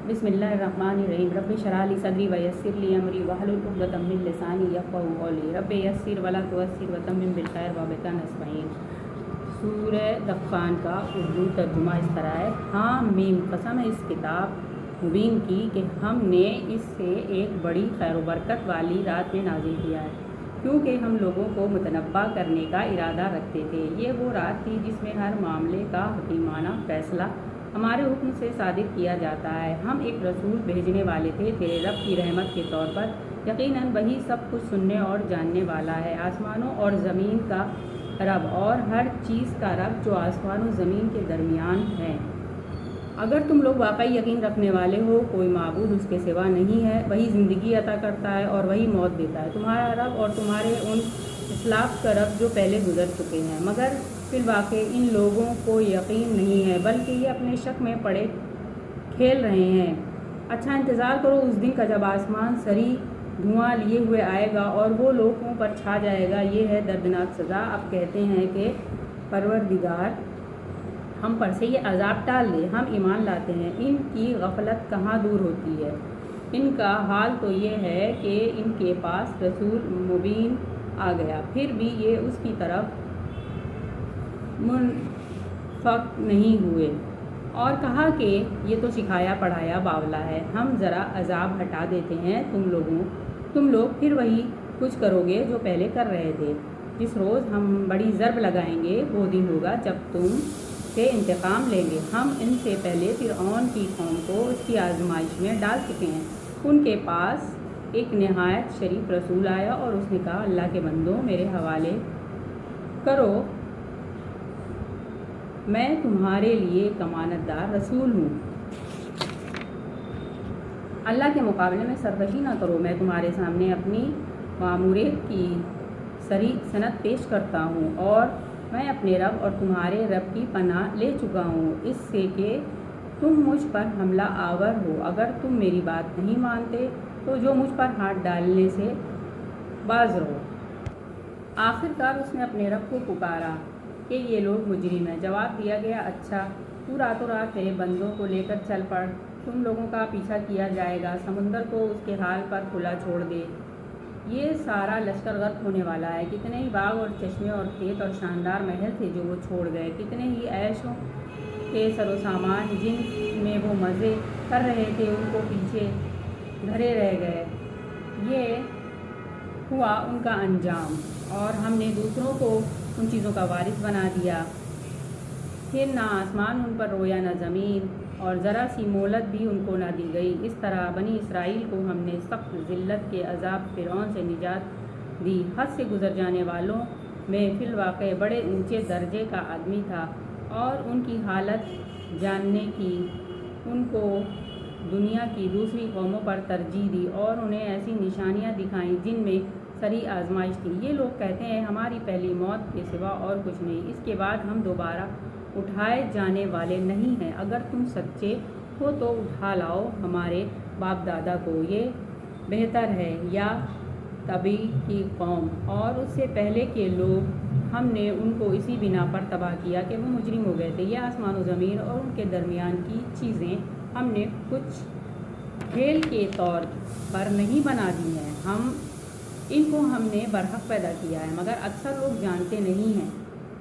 بسم اللہ الرحمن الرحیم رب اشرح لی صدری ویسر لی امری واحلل عقدۃ من لسانی یفقهوا قولی رب یسر ولا تعسر وتمم بالخیر وبک نستعین۔ سورہ دخان کا اردو ترجمہ اس طرح ہے: ہاں میم، قسم ہے اس کتاب مبین کی کہ ہم نے اس سے ایک بڑی خیر و برکت والی رات میں نازل کیا ہے، کیونکہ ہم لوگوں کو متنبع کرنے کا ارادہ رکھتے تھے۔ یہ وہ رات تھی جس میں ہر معاملے کا حکیمانہ فیصلہ ہمارے حکم سے صادر کیا جاتا ہے۔ ہم ایک رسول بھیجنے والے تھے تیرے رب کی رحمت کے طور پر، یقیناً وہی سب کچھ سننے اور جاننے والا ہے۔ آسمانوں اور زمین کا رب اور ہر چیز کا رب جو آسمان و زمین کے درمیان ہے۔ اگر تم لوگ واقعی یقین رکھنے والے ہو، کوئی معبود اس کے سوا نہیں ہے، وہی زندگی عطا کرتا ہے اور وہی موت دیتا ہے، تمہارا رب اور تمہارے ان اسلاف کا رب جو پہلے گزر چکے ہیں۔ مگر فی الواقع ان لوگوں کو یقین نہیں ہے، بلکہ یہ اپنے شک میں پڑے کھیل رہے ہیں۔ اچھا انتظار کرو اس دن کا جب آسمان سری دھواں لیے ہوئے آئے گا اور وہ لوگوں پر چھا جائے گا، یہ ہے دردناک سزا۔ اب کہتے ہیں کہ پروردگار ہم پر سے یہ عذاب ٹال دے، ہم ایمان لاتے ہیں۔ ان کی غفلت کہاں دور ہوتی ہے؟ ان کا حال تو یہ ہے کہ ان کے پاس رسول مبین آ گیا، پھر بھی یہ اس کی طرف منفق نہیں ہوئے، اور کہا کہ یہ تو سکھایا پڑھایا باولا ہے، ہم ذرا عذاب ہٹا دیتے ہیں تم لوگ پھر وہی کچھ کرو گے جو پہلے کر رہے تھے۔ جس روز ہم بڑی ضرب لگائیں گے وہ دن ہوگا جب تم سے انتقام لیں گے۔ ہم ان سے پہلے فرعون کی قوم کو اس کی آزمائش میں ڈال چکے ہیں۔ ان کے پاس ایک نہایت شریف رسول آیا اور اس نے کہا، اللہ کے بندوں میرے حوالے کرو، میں تمہارے لیے ضمانت دار رسول ہوں، اللہ کے مقابلے میں سرکشی نہ کرو، میں تمہارے سامنے اپنی ماموریت کی صریح سند پیش کرتا ہوں، اور میں اپنے رب اور تمہارے رب کی پناہ لے چکا ہوں اس سے کہ تم مجھ پر حملہ آور ہو۔ اگر تم میری بات نہیں مانتے تو جو مجھ پر ہاتھ ڈالنے سے باز رہو۔ آخر کار اس نے اپنے رب کو پکارا کہ یہ لوگ مجرم ہیں۔ جواب دیا گیا، اچھا تو راتوں رات میرے بندوں کو لے کر چل پڑ، تم لوگوں کا پیچھا کیا جائے گا، سمندر کو اس کے حال پر کھلا چھوڑ دے، یہ سارا لشکر غرق ہونے والا ہے۔ کتنے ہی باغ اور چشمے اور کھیت اور شاندار محل تھے جو وہ چھوڑ گئے، کتنے ہی عیشوں کے سر و سامان جن میں وہ مزے کر رہے تھے ان کو پیچھے دھرے رہ گئے۔ یہ ہوا ان کا انجام، اور ہم نے دوسروں کو ان چیزوں کا وارث بنا دیا۔ پھر نہ آسمان ان پر رویا نہ زمین، اور ذرا سی مہلت بھی ان کو نہ دی گئی۔ اس طرح بنی اسرائیل کو ہم نے سخت ذلت کے عذاب فرعون سے نجات دی۔ حد سے گزر جانے والوں میں فی الواقع بڑے اونچے درجے کا آدمی تھا، اور ان کی حالت جاننے کی ان کو دنیا کی دوسری قوموں پر ترجیح دی، اور انہیں ایسی نشانیاں دکھائیں جن میں صریح آزمائش تھی۔ یہ لوگ کہتے ہیں ہماری پہلی موت کے سوا اور کچھ نہیں، اس کے بعد ہم دوبارہ اٹھائے جانے والے نہیں ہیں۔ اگر تم سچے ہو تو اٹھا لاؤ ہمارے باپ دادا کو، یہ بہتر ہے، یا تبی کی قوم اور اس سے پہلے کے لوگ، ہم نے ان کو اسی بنا پر تباہ کیا کہ وہ مجرم ہو گئے تھے۔ یہ آسمان و زمین اور ان کے درمیان کی چیزیں ہم نے کچھ کھیل کے طور پر نہیں بنا دی ہیں، ان کو ہم نے برحق پیدا کیا ہے، مگر اکثر لوگ جانتے نہیں ہیں۔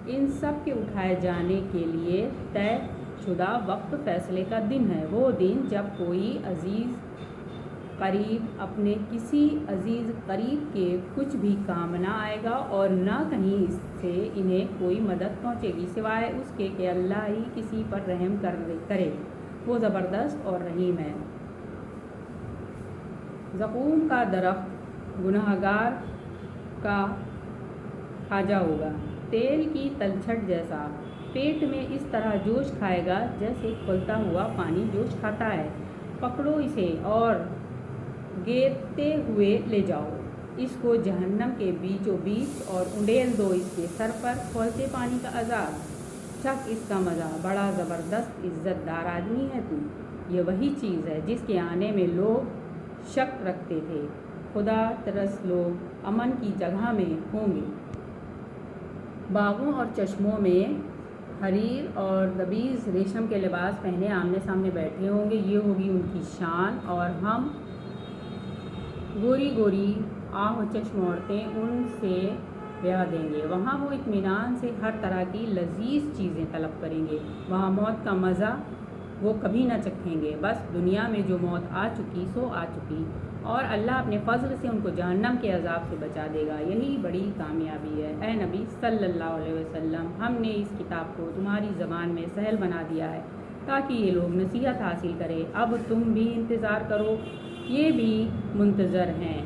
ان سب کے اٹھائے جانے کے لیے طے شدہ وقت فیصلے کا دن ہے، وہ دن جب کوئی عزیز قریب اپنے کسی عزیز قریب کے کچھ بھی کام نہ آئے گا، اور نہ کہیں اس سے انہیں کوئی مدد پہنچے گی سوائے اس کے کہ اللہ ہی کسی پر رحم کرے، وہ زبردست اور رحیم ہے۔ زقوم کا درخت گنہگار کا کھاجا ہوگا، تیل کی تلچھٹ جیسا، پیٹ میں اس طرح جوش کھائے گا جیسے کھولتا ہوا پانی جوش کھاتا ہے۔ پکڑو اسے اور گیرتے ہوئے لے جاؤ، اس کو جہنم کے بیچوں بیچ اور انڈیل دو اس کے سر پر کھولتے پانی کا عذاب، چکھ اس کا مزہ، بڑا زبردست عزت دار آدمی ہے تو۔ یہ وہی چیز ہے جس کے آنے میں لوگ شک رکھتے تھے، خدا ترس لوگ امن کی جگہ میں ہوں گے، باغوں اور چشموں میں حریر اور دبیز ریشم کے لباس پہنے آمنے سامنے بیٹھے ہوں گے، یہ ہوگی ان کی شان، اور ہم گوری گوری آہ و چشم عورتیں ان سے بیاہ دیں گے۔ وہاں وہ اطمینان سے ہر طرح کی لذیذ چیزیں طلب کریں گے، وہاں موت کا مزہ وہ کبھی نہ چکھیں گے، بس دنیا میں جو موت آ چکی سو آ چکی، اور اللہ اپنے فضل سے ان کو جہنم کے عذاب سے بچا دے گا، یہی بڑی کامیابی ہے۔ اے نبی صلی اللہ علیہ وسلم، ہم نے اس کتاب کو تمہاری زبان میں سہل بنا دیا ہے تاکہ یہ لوگ نصیحت حاصل کریں، اب تم بھی انتظار کرو، یہ بھی منتظر ہیں۔